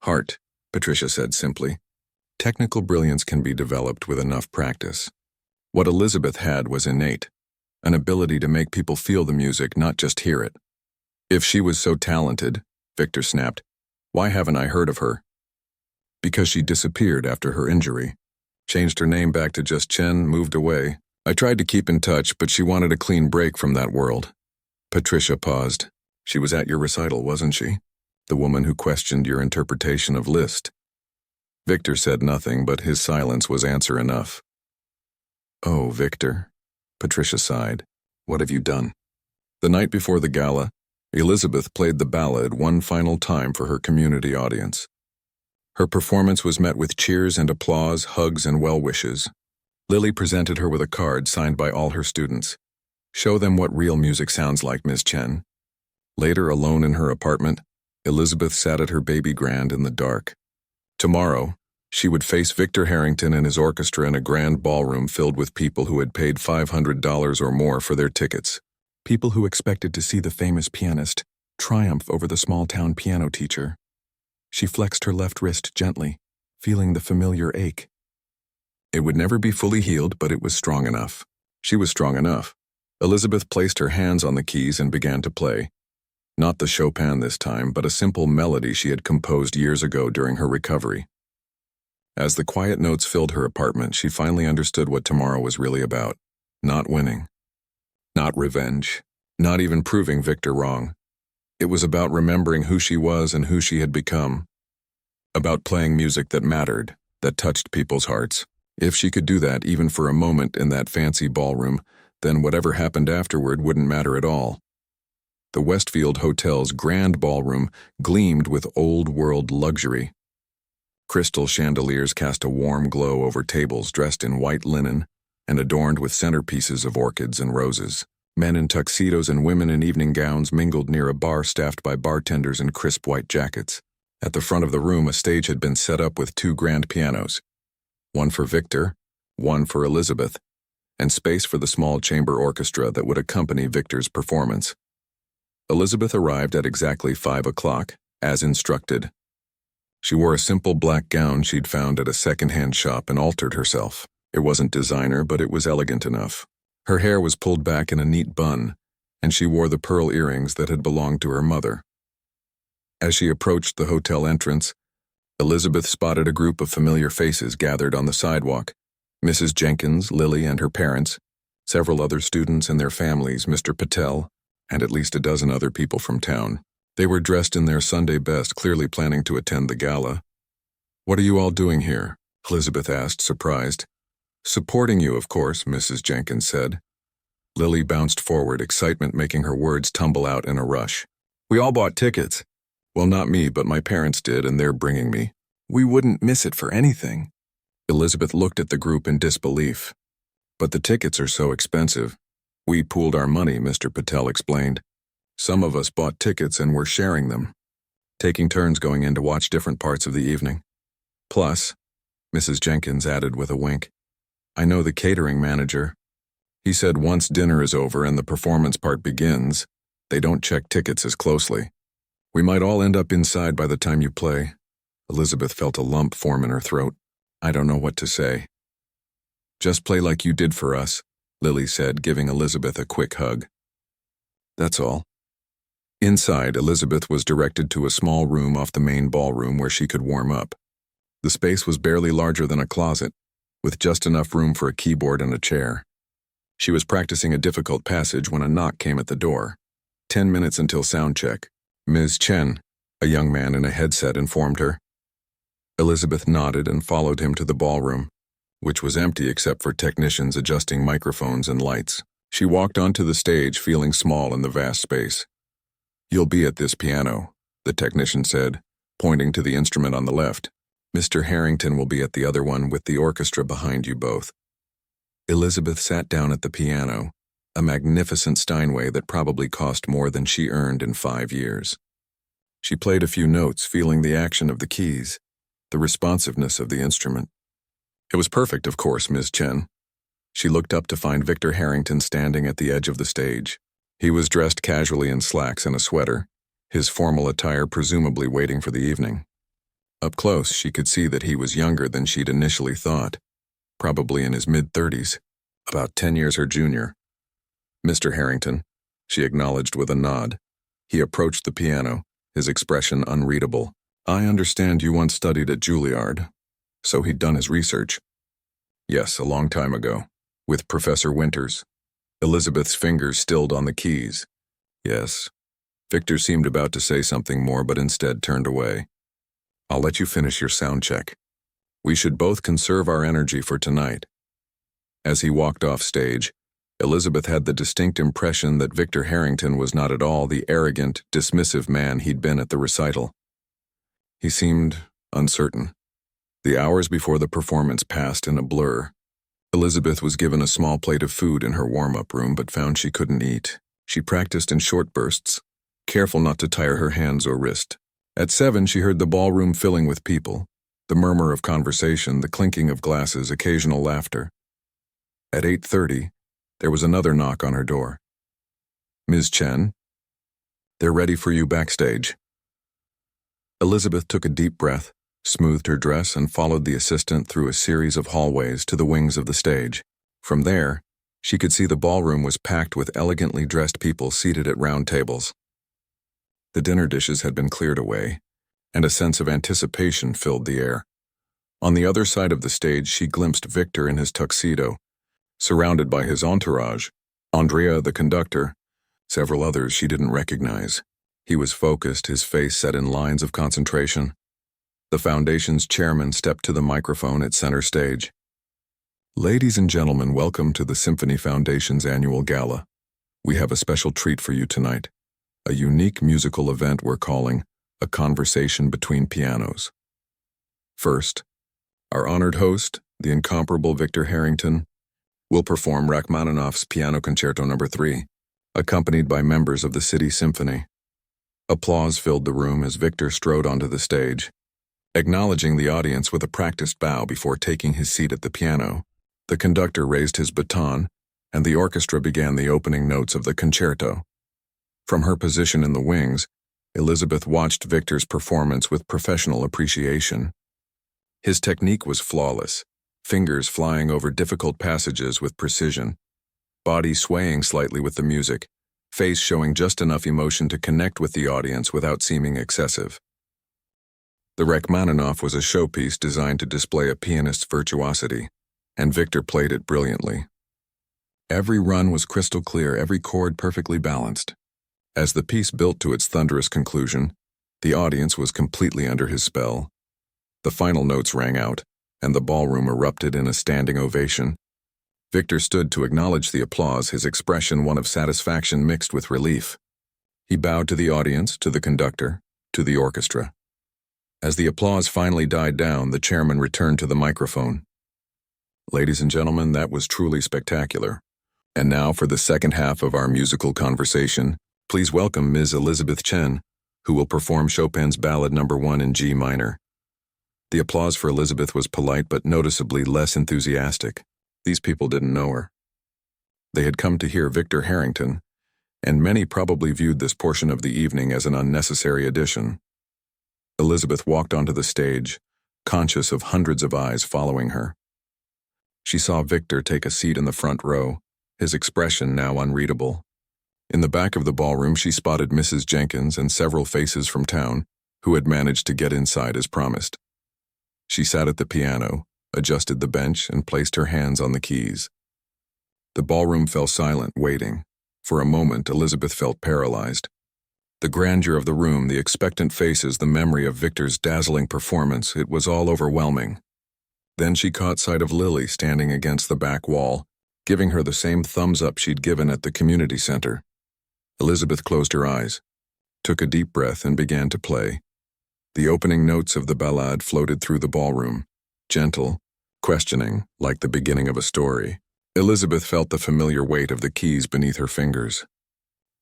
"Heart," Patricia said simply. "Technical brilliance can be developed with enough practice. What Elizabeth had was innate, an ability to make people feel the music, not just hear it." "If she was so talented," Victor snapped, "why haven't I heard of her?" "Because she disappeared after her injury. Changed her name back to just Chen, moved away. I tried to keep in touch, but she wanted a clean break from that world." Patricia paused. "She was at your recital, wasn't she? The woman who questioned your interpretation of Liszt." Victor said nothing, but his silence was answer enough. "Oh, Victor," Patricia sighed. "What have you done?" The night before the gala, Elizabeth played the ballad one final time for her community audience. Her performance was met with cheers and applause, hugs and well wishes. Lily presented her with a card signed by all her students. "Show them what real music sounds like, Miss Chen." Later, alone in her apartment, Elizabeth sat at her baby grand in the dark. Tomorrow, she would face Victor Harrington and his orchestra in a grand ballroom filled with people who had paid $500 or more for their tickets. People who expected to see the famous pianist triumph over the small-town piano teacher. She flexed her left wrist gently, feeling the familiar ache. It would never be fully healed, but it was strong enough. She was strong enough. Elizabeth placed her hands on the keys and began to play. Not the Chopin this time, but a simple melody she had composed years ago during her recovery. As the quiet notes filled her apartment, she finally understood what tomorrow was really about. Not winning. Not revenge. Not even proving Victor wrong. It was about remembering who she was and who she had become. About playing music that mattered, that touched people's hearts. If she could do that even for a moment in that fancy ballroom, then whatever happened afterward wouldn't matter at all. The Westfield Hotel's grand ballroom gleamed with old-world luxury. Crystal chandeliers cast a warm glow over tables dressed in white linen and adorned with centerpieces of orchids and roses. Men in tuxedos and women in evening gowns mingled near a bar staffed by bartenders in crisp white jackets. At the front of the room, a stage had been set up with two grand pianos. One for Victor, one for Elizabeth, and space for the small chamber orchestra that would accompany Victor's performance. Elizabeth arrived at exactly 5 o'clock, as instructed. She wore a simple black gown she'd found at a second-hand shop and altered herself. It wasn't designer, but it was elegant enough. Her hair was pulled back in a neat bun, and she wore the pearl earrings that had belonged to her mother. As she approached the hotel entrance, Elizabeth spotted a group of familiar faces gathered on the sidewalk. Mrs. Jenkins, Lily, and her parents, several other students and their families, Mr. Patel, and at least a dozen other people from town. They were dressed in their Sunday best, clearly planning to attend the gala. "What are you all doing here?" Elizabeth asked, surprised. "Supporting you, of course," Mrs. Jenkins said. Lily bounced forward, excitement making her words tumble out in a rush. "We all bought tickets. Well, not me, but my parents did, and they're bringing me. We wouldn't miss it for anything." Elizabeth looked at the group in disbelief. "But the tickets are so expensive." "We pooled our money," Mr. Patel explained. "Some of us bought tickets and we're sharing them, taking turns going in to watch different parts of the evening. Plus," Mrs. Jenkins added with a wink, "I know the catering manager. He said once dinner is over and the performance part begins, they don't check tickets as closely. We might all end up inside by the time you play." Elizabeth felt a lump form in her throat. "I don't know what to say." "Just play like you did for us," Lily said, giving Elizabeth a quick hug. "That's all." Inside, Elizabeth was directed to a small room off the main ballroom where she could warm up. The space was barely larger than a closet, with just enough room for a keyboard and a chair. She was practicing a difficult passage when a knock came at the door. 10 minutes until sound check. "Ms. Chen," a young man in a headset informed her. Elizabeth nodded and followed him to the ballroom, which was empty except for technicians adjusting microphones and lights. She walked onto the stage, feeling small in the vast space. "You'll be at this piano," the technician said, pointing to the instrument on the left. "Mr. Harrington will be at the other one with the orchestra behind you both." Elizabeth sat down at the piano, a magnificent Steinway that probably cost more than she earned in 5 years. She played a few notes, feeling the action of the keys, the responsiveness of the instrument. It was perfect, of course, Ms. Chen. She looked up to find Victor Harrington standing at the edge of the stage. He was dressed casually in slacks and a sweater, his formal attire presumably waiting for the evening. Up close, she could see that he was younger than she'd initially thought, probably in his mid-30s, about 10 years her junior. "Mr. Harrington," she acknowledged with a nod. He approached the piano, his expression unreadable. "I understand you once studied at Juilliard." So he'd done his research. "Yes, a long time ago, with Professor Winters." Elizabeth's fingers stilled on the keys. "Yes." Victor seemed about to say something more, but instead turned away. "I'll let you finish your sound check. We should both conserve our energy for tonight." As he walked off stage, Elizabeth had the distinct impression that Victor Harrington was not at all the arrogant, dismissive man he'd been at the recital. He seemed uncertain. The hours before the performance passed in a blur. Elizabeth was given a small plate of food in her warm-up room, but found she couldn't eat. She practiced in short bursts, careful not to tire her hands or wrist. At 7, she heard the ballroom filling with people, the murmur of conversation, the clinking of glasses, occasional laughter. At 8:30, there was another knock on her door. "Ms. Chen, they're ready for you backstage." Elizabeth took a deep breath, smoothed her dress, and followed the assistant through a series of hallways to the wings of the stage. From there, she could see the ballroom was packed with elegantly dressed people seated at round tables. The dinner dishes had been cleared away, and a sense of anticipation filled the air. On the other side of the stage, she glimpsed Victor in his tuxedo, surrounded by his entourage, Andrea, the conductor, several others she didn't recognize. He was focused, his face set in lines of concentration. The Foundation's chairman stepped to the microphone at center stage. "Ladies and gentlemen, welcome to the Symphony Foundation's annual gala. We have a special treat for you tonight, a unique musical event we're calling A Conversation Between Pianos. First, our honored host, the incomparable Victor Harrington, will perform Rachmaninoff's Piano Concerto No. 3, accompanied by members of the City Symphony." Applause filled the room as Victor strode onto the stage, acknowledging the audience with a practiced bow before taking his seat at the piano. The conductor raised his baton, and the orchestra began the opening notes of the concerto. From her position in the wings, Elizabeth watched Victor's performance with professional appreciation. His technique was flawless, fingers flying over difficult passages with precision, body swaying slightly with the music, face showing just enough emotion to connect with the audience without seeming excessive. The Rachmaninoff was a showpiece designed to display a pianist's virtuosity, and Victor played it brilliantly. Every run was crystal clear, every chord perfectly balanced. As the piece built to its thunderous conclusion, the audience was completely under his spell. The final notes rang out, and the ballroom erupted in a standing ovation. Victor stood to acknowledge the applause, his expression one of satisfaction mixed with relief. He bowed to the audience, to the conductor, to the orchestra. As the applause finally died down, the chairman returned to the microphone. Ladies and gentlemen, that was truly spectacular. And now for the second half of our musical conversation, please welcome Ms. Elizabeth Chen, who will perform Chopin's Ballad No. 1 in G minor. The applause for Elizabeth was polite but noticeably less enthusiastic. These people didn't know her. They had come to hear Victor Harrington, and many probably viewed this portion of the evening as an unnecessary addition. Elizabeth walked onto the stage, conscious of hundreds of eyes following her. She saw Victor take a seat in the front row, his expression now unreadable. In the back of the ballroom, she spotted Mrs. Jenkins and several faces from town who had managed to get inside as promised. She sat at the piano, adjusted the bench, and placed her hands on the keys. The ballroom fell silent, waiting. For a moment, Elizabeth felt paralyzed. The grandeur of the room, the expectant faces, the memory of Victor's dazzling performance, it was all overwhelming. Then she caught sight of Lily standing against the back wall, giving her the same thumbs up she'd given at the community center. Elizabeth closed her eyes, took a deep breath, and began to play. The opening notes of the ballade floated through the ballroom, gentle, questioning, like the beginning of a story. Elizabeth felt the familiar weight of the keys beneath her fingers,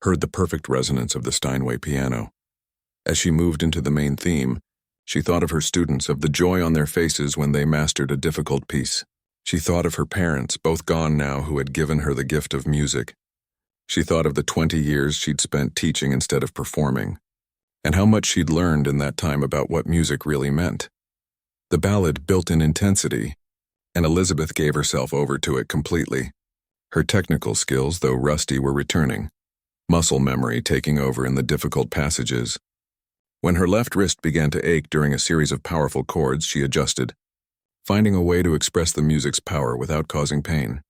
heard the perfect resonance of the Steinway piano. As she moved into the main theme, she thought of her students, of the joy on their faces when they mastered a difficult piece. She thought of her parents, both gone now, who had given her the gift of music. She thought of the 20 years she'd spent teaching instead of performing, and how much she'd learned in that time about what music really meant. The ballad built in intensity, and Elizabeth gave herself over to it completely. Her technical skills, though rusty, were returning, muscle memory taking over in the difficult passages. When her left wrist began to ache during a series of powerful chords, she adjusted, finding a way to express the music's power without causing pain.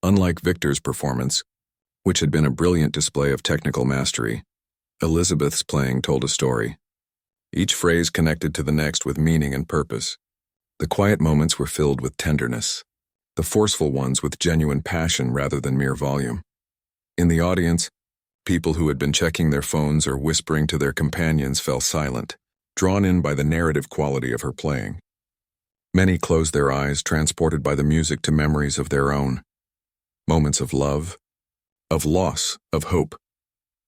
Unlike Victor's performance, which had been a brilliant display of technical mastery, Elizabeth's playing told a story. Each phrase connected to the next with meaning and purpose. The quiet moments were filled with tenderness, the forceful ones with genuine passion rather than mere volume. In the audience, people who had been checking their phones or whispering to their companions fell silent, drawn in by the narrative quality of her playing. Many closed their eyes, transported by the music to memories of their own. Moments of love, of loss, of hope.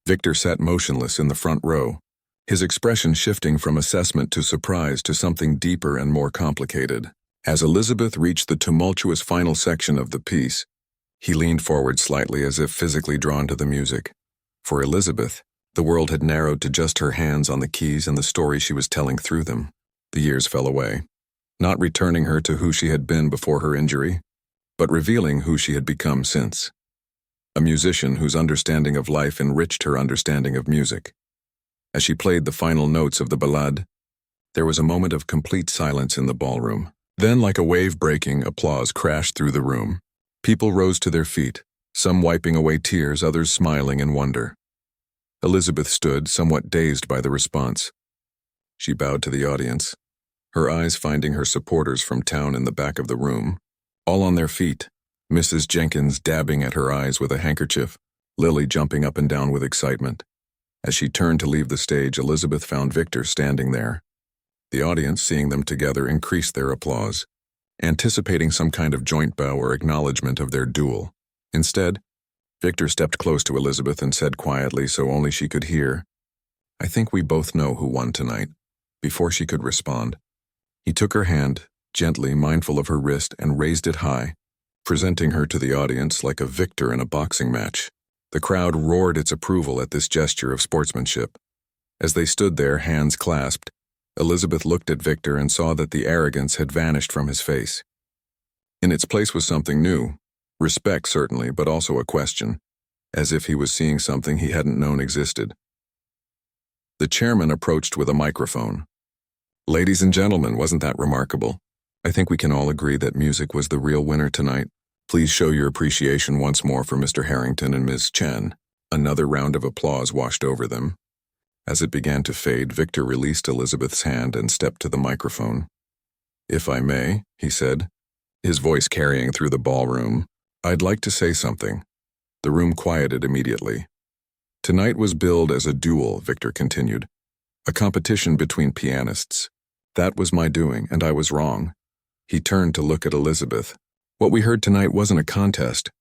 Victor sat motionless in the front row, his expression shifting from assessment to surprise to something deeper and more complicated. As Elizabeth reached the tumultuous final section of the piece, he leaned forward slightly as if physically drawn to the music. For Elizabeth, the world had narrowed to just her hands on the keys and the story she was telling through them. The years fell away, not returning her to who she had been before her injury, but revealing who she had become since. A musician whose understanding of life enriched her understanding of music. As she played the final notes of the ballade, there was a moment of complete silence in the ballroom. Then, like a wave breaking, applause crashed through the room. People rose to their feet, some wiping away tears, others smiling in wonder. Elizabeth stood, somewhat dazed by the response. She bowed to the audience, her eyes finding her supporters from town in the back of the room, all on their feet, Mrs. Jenkins dabbing at her eyes with a handkerchief, Lily jumping up and down with excitement. As she turned to leave the stage, Elizabeth found Victor standing there. The audience, seeing them together, increased their applause, anticipating some kind of joint bow or acknowledgement of their duel. Instead, Victor stepped close to Elizabeth and said quietly, so only she could hear, "I think we both know who won tonight." Before she could respond, he took her hand, gently, mindful of her wrist, and raised it high, presenting her to the audience like a victor in a boxing match. The crowd roared its approval at this gesture of sportsmanship. As they stood there, hands clasped, Elizabeth looked at Victor and saw that the arrogance had vanished from his face. In its place was something new, respect certainly, but also a question, as if he was seeing something he hadn't known existed. The chairman approached with a microphone. "Ladies and gentlemen, wasn't that remarkable? I think we can all agree that music was the real winner tonight. Please show your appreciation once more for Mr. Harrington and Ms. Chen." Another round of applause washed over them. As it began to fade, Victor released Elizabeth's hand and stepped to the microphone. "If I may," he said, his voice carrying through the ballroom, "I'd like to say something." The room quieted immediately. "Tonight was billed as a duel," Victor continued. "A competition between pianists. That was my doing, and I was wrong." He turned to look at Elizabeth. "What we heard tonight wasn't a contest.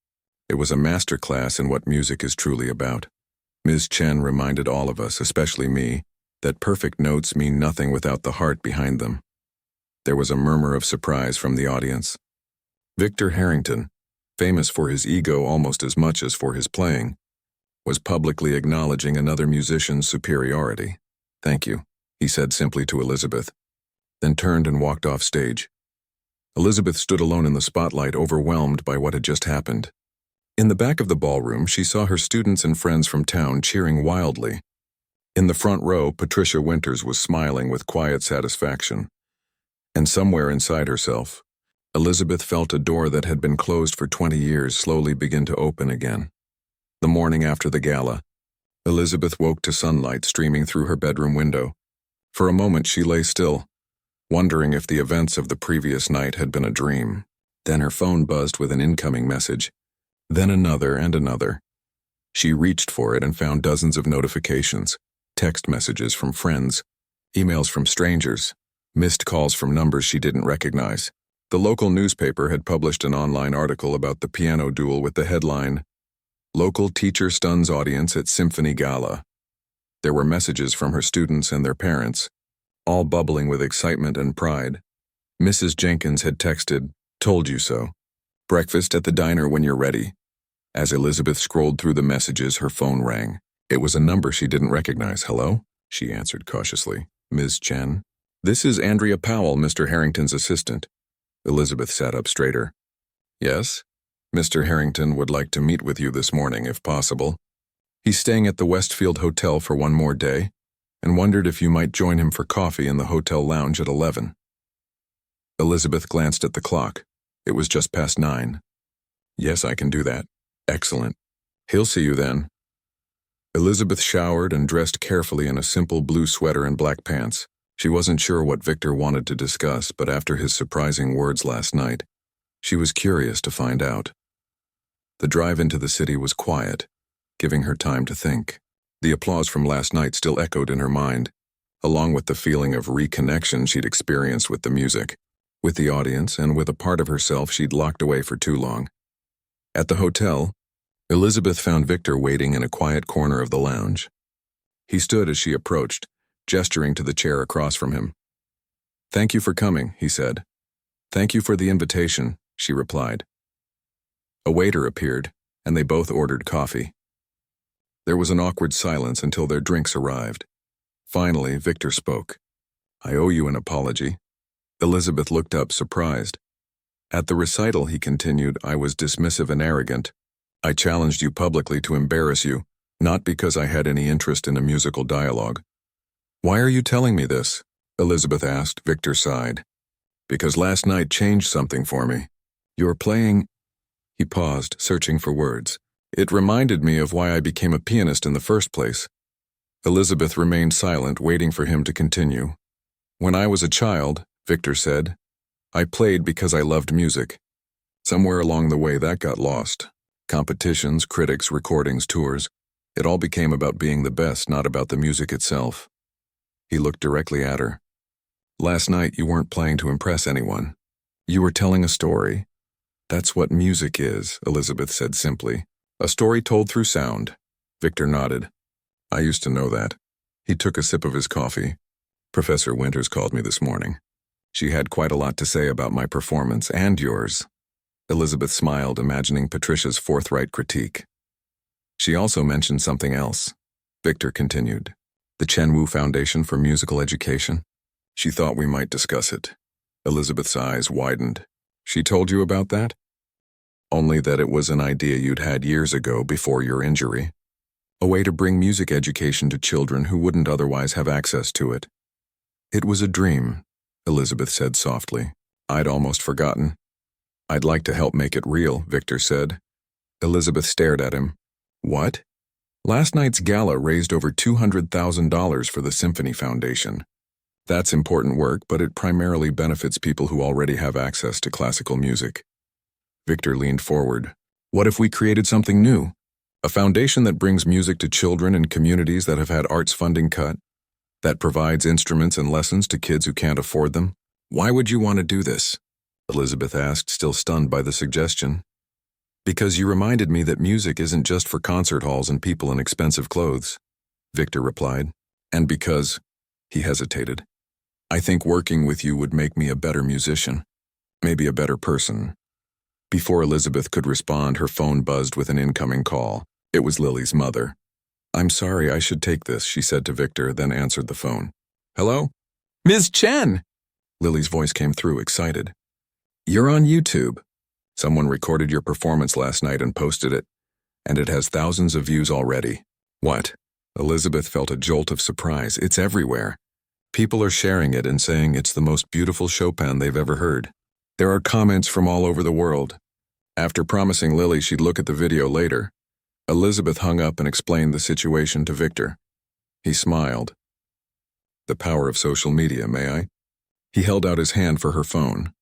It was a master class in what music is truly about. Ms. Chen reminded all of us, especially me, that perfect notes mean nothing without the heart behind them." There was a murmur of surprise from the audience. Victor Harrington, famous for his ego almost as much as for his playing, was publicly acknowledging another musician's superiority. "Thank you," he said simply to Elizabeth, then turned and walked off stage. Elizabeth stood alone in the spotlight, overwhelmed by what had just happened. In the back of the ballroom, she saw her students and friends from town cheering wildly. In the front row, Patricia Winters was smiling with quiet satisfaction. And somewhere inside herself, Elizabeth felt a door that had been closed for 20 years slowly begin to open again. The morning after the gala, Elizabeth woke to sunlight streaming through her bedroom window. For a moment she lay still, wondering if the events of the previous night had been a dream. Then her phone buzzed with an incoming message. Then another and another. She reached for it and found dozens of notifications, text messages from friends, emails from strangers, missed calls from numbers she didn't recognize. The local newspaper had published an online article about the piano duel with the headline, "Local Teacher Stuns Audience at Symphony Gala." There were messages from her students and their parents, all bubbling with excitement and pride. Mrs. Jenkins had texted, "Told you so. Breakfast at the diner when you're ready." As Elizabeth scrolled through the messages, her phone rang. It was a number she didn't recognize. "Hello?" she answered cautiously. "Ms. Chen?" "This is Andrea Powell, Mr. Harrington's assistant." Elizabeth sat up straighter. "Yes? Mr. Harrington would like to meet with you this morning, if possible. He's staying at the Westfield Hotel for one more day, and wondered if you might join him for coffee in the hotel lounge at 11. Elizabeth glanced at the clock. It was just past 9. "Yes, I can do that." "Excellent. He'll see you then." Elizabeth showered and dressed carefully in a simple blue sweater and black pants. She wasn't sure what Victor wanted to discuss, but after his surprising words last night, she was curious to find out. The drive into the city was quiet, giving her time to think. The applause from last night still echoed in her mind, along with the feeling of reconnection she'd experienced with the music, with the audience, and with a part of herself she'd locked away for too long. At the hotel, Elizabeth found Victor waiting in a quiet corner of the lounge. He stood as she approached, gesturing to the chair across from him. "Thank you for coming," he said. "Thank you for the invitation," she replied. A waiter appeared, and they both ordered coffee. There was an awkward silence until their drinks arrived. Finally, Victor spoke. "I owe you an apology." Elizabeth looked up, surprised. "At the recital," he continued, "I was dismissive and arrogant. I challenged you publicly to embarrass you, not because I had any interest in a musical dialogue." "Why are you telling me this?" Elizabeth asked. Victor sighed. "Because last night changed something for me. Your playing—" He paused, searching for words. "It reminded me of why I became a pianist in the first place." Elizabeth remained silent, waiting for him to continue. "When I was a child," Victor said, "I played because I loved music. Somewhere along the way that got lost. Competitions, critics, recordings, tours. It all became about being the best, not about the music itself." He looked directly at her. "Last night you weren't playing to impress anyone. You were telling a story. That's what music is," Elizabeth said simply. "A story told through sound." Victor nodded. "I used to know that." He took a sip of his coffee. "Professor Winters called me this morning. She had quite a lot to say about my performance and yours." Elizabeth smiled, imagining Patricia's forthright critique. "She also mentioned something else," Victor continued. "The Chen Wu Foundation for Musical Education. She thought we might discuss it." Elizabeth's eyes widened. "She told you about that?" "Only that it was an idea you'd had years ago before your injury. A way to bring music education to children who wouldn't otherwise have access to it." "It was a dream," Elizabeth said softly. "I'd almost forgotten." "I'd like to help make it real," Victor said. Elizabeth stared at him. "What?" Last night's gala raised over $200,000 for the Symphony Foundation. That's important work, but it primarily benefits people who already have access to classical music. Victor leaned forward. What if we created something new? A foundation that brings music to children in communities that have had arts funding cut, that provides instruments and lessons to kids who can't afford them? Why would you want to do this? Elizabeth asked, still stunned by the suggestion. Because you reminded me that music isn't just for concert halls and people in expensive clothes, Victor replied. And because, he hesitated, I think working with you would make me a better musician, maybe a better person. Before Elizabeth could respond, her phone buzzed with an incoming call. It was Lily's mother. I'm sorry, I should take this, she said to Victor, then answered the phone. Hello? Ms. Chen! Lily's voice came through, excited. You're on YouTube. Someone recorded your performance last night and posted it, and it has thousands of views already. What? Elizabeth felt a jolt of surprise. It's everywhere. People are sharing it and saying it's the most beautiful Chopin they've ever heard. There are comments from all over the world. After promising Lily she'd look at the video later, Elizabeth hung up and explained the situation to Victor. He smiled. The power of social media, may I? He held out his hand for her phone.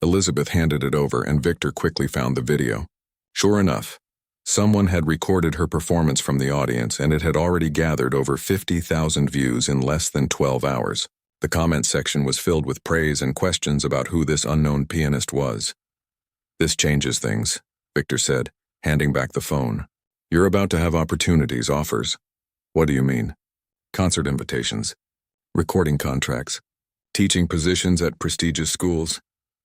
Elizabeth handed it over and Victor quickly found the video. Sure enough, someone had recorded her performance from the audience and it had already gathered over 50,000 views in less than 12 hours. The comment section was filled with praise and questions about who this unknown pianist was. This changes things, Victor said, handing back the phone. You're about to have opportunities, offers. What do you mean? Concert invitations, recording contracts, teaching positions at prestigious schools.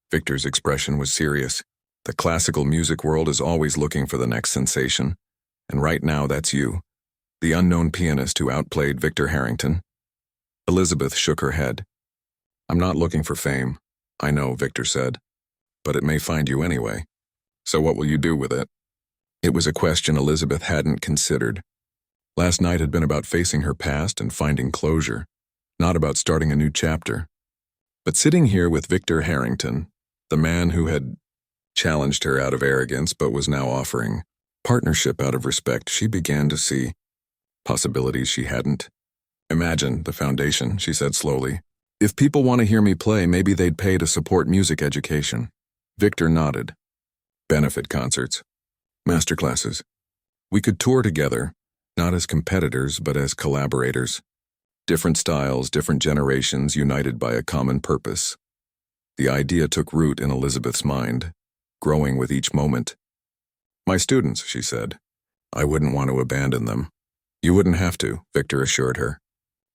Victor's expression was serious. The classical music world is always looking for the next sensation, and right now that's you, the unknown pianist who outplayed Victor Harrington. Elizabeth shook her head. I'm not looking for fame, I know, Victor said, but it may find you anyway. So what will you do with it? It was a question Elizabeth hadn't considered. Last night had been about facing her past and finding closure, not about starting a new chapter. But sitting here with Victor Harrington, the man who had challenged her out of arrogance but was now offering partnership out of respect, she began to see possibilities she hadn't. Imagine the foundation, she said slowly. If people want to hear me play, maybe they'd pay to support music education. Victor nodded. Benefit concerts. Masterclasses. We could tour together, not as competitors but as collaborators. Different styles, different generations united by a common purpose. The idea took root in Elizabeth's mind, growing with each moment. My students, she said. I wouldn't want to abandon them. You wouldn't have to, Victor assured her.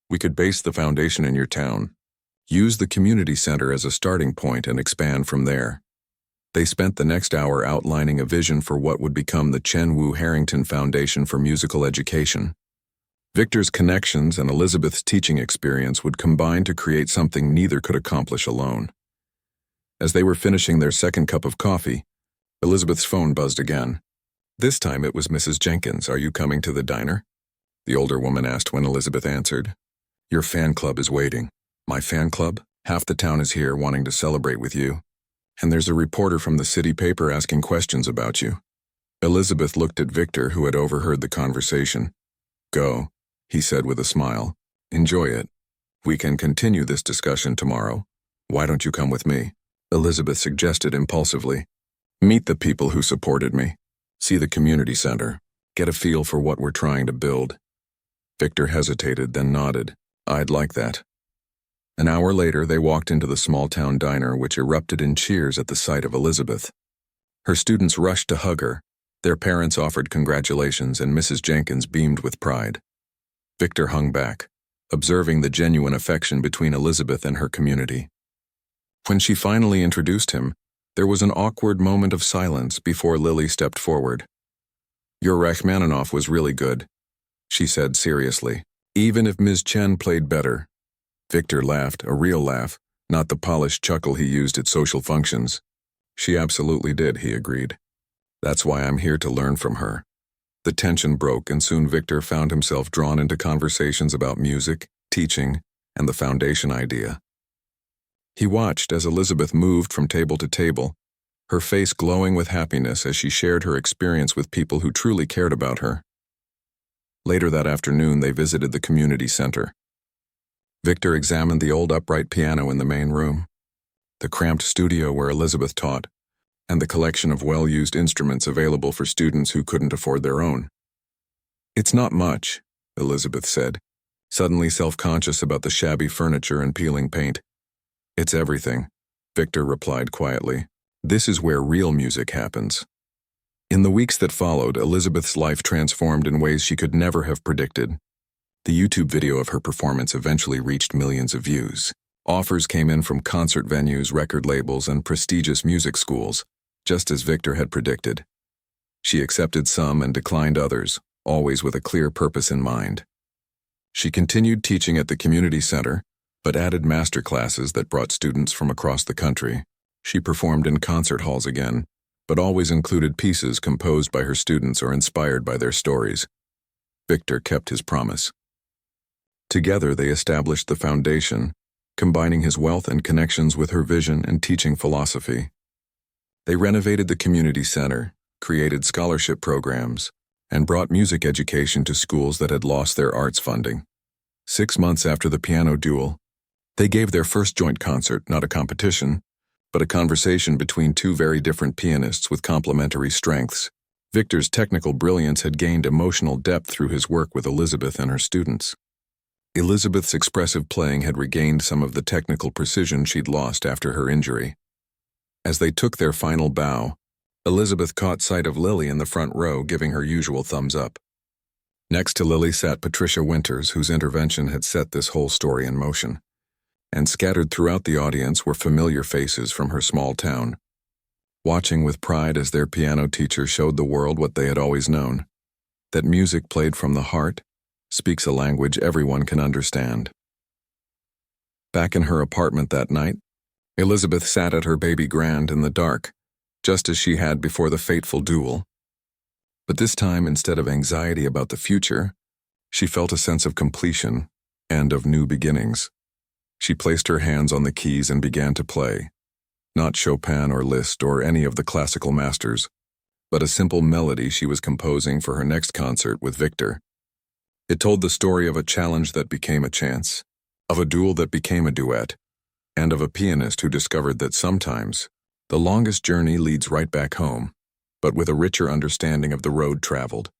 We could base the foundation in your town. Use the community center as a starting point and expand from there. They spent the next hour outlining a vision for what would become the Chen Wu Harrington Foundation for Musical Education. Victor's connections and Elizabeth's teaching experience would combine to create something neither could accomplish alone. As they were finishing their second cup of coffee, Elizabeth's phone buzzed again. This time it was Mrs. Jenkins. Are you coming to the diner? The older woman asked when Elizabeth answered. Your fan club is waiting. My fan club? Half the town is here wanting to celebrate with you. And there's a reporter from the city paper asking questions about you. Elizabeth looked at Victor, who had overheard the conversation. Go, he said with a smile. Enjoy it. We can continue this discussion tomorrow. Why don't you come with me? Elizabeth suggested impulsively. Meet the people who supported me. See the community center. Get a feel for what we're trying to build. Victor hesitated, then nodded. I'd like that. An hour later, they walked into the small-town diner, which erupted in cheers at the sight of Elizabeth. Her students rushed to hug her. Their parents offered congratulations, and Mrs. Jenkins beamed with pride. Victor hung back, observing the genuine affection between Elizabeth and her community. When she finally introduced him, there was an awkward moment of silence before Lily stepped forward. Your Rachmaninoff was really good, she said seriously, even if Ms. Chen played better. Victor laughed, a real laugh, not the polished chuckle he used at social functions. She absolutely did, he agreed. That's why I'm here to learn from her. The tension broke, and soon Victor found himself drawn into conversations about music, teaching, and the foundation idea. He watched as Elizabeth moved from table to table, her face glowing with happiness as she shared her experience with people who truly cared about her. Later that afternoon, they visited the community center. Victor examined the old upright piano in the main room, the cramped studio where Elizabeth taught, and the collection of well-used instruments available for students who couldn't afford their own. "It's not much," Elizabeth said, suddenly self-conscious about the shabby furniture and peeling paint. "It's everything," Victor replied quietly. "This is where real music happens." In the weeks that followed, Elizabeth's life transformed in ways she could never have predicted. The YouTube video of her performance eventually reached millions of views. Offers came in from concert venues, record labels, and prestigious music schools, just as Victor had predicted. She accepted some and declined others, always with a clear purpose in mind. She continued teaching at the community center, but added master classes that brought students from across the country. She performed in concert halls again, but always included pieces composed by her students or inspired by their stories. Victor kept his promise. Together they established the foundation, combining his wealth and connections with her vision and teaching philosophy. They renovated the community center, created scholarship programs, and brought music education to schools that had lost their arts funding. 6 months after the piano duel, they gave their first joint concert, not a competition, but a conversation between two very different pianists with complementary strengths. Victor's technical brilliance had gained emotional depth through his work with Elizabeth and her students. Elizabeth's expressive playing had regained some of the technical precision she'd lost after her injury. As they took their final bow, Elizabeth caught sight of Lily in the front row, giving her usual thumbs up. Next to Lily sat Patricia Winters, whose intervention had set this whole story in motion. And scattered throughout the audience were familiar faces from her small town, watching with pride as their piano teacher showed the world what they had always known, that music played from the heart speaks a language everyone can understand. Back in her apartment that night, Elizabeth sat at her baby grand in the dark, just as she had before the fateful duel. But this time, instead of anxiety about the future, she felt a sense of completion and of new beginnings. She placed her hands on the keys and began to play, not Chopin or Liszt or any of the classical masters, but a simple melody she was composing for her next concert with Victor. It told the story of a challenge that became a chance, of a duel that became a duet, and of a pianist who discovered that sometimes the longest journey leads right back home, but with a richer understanding of the road traveled.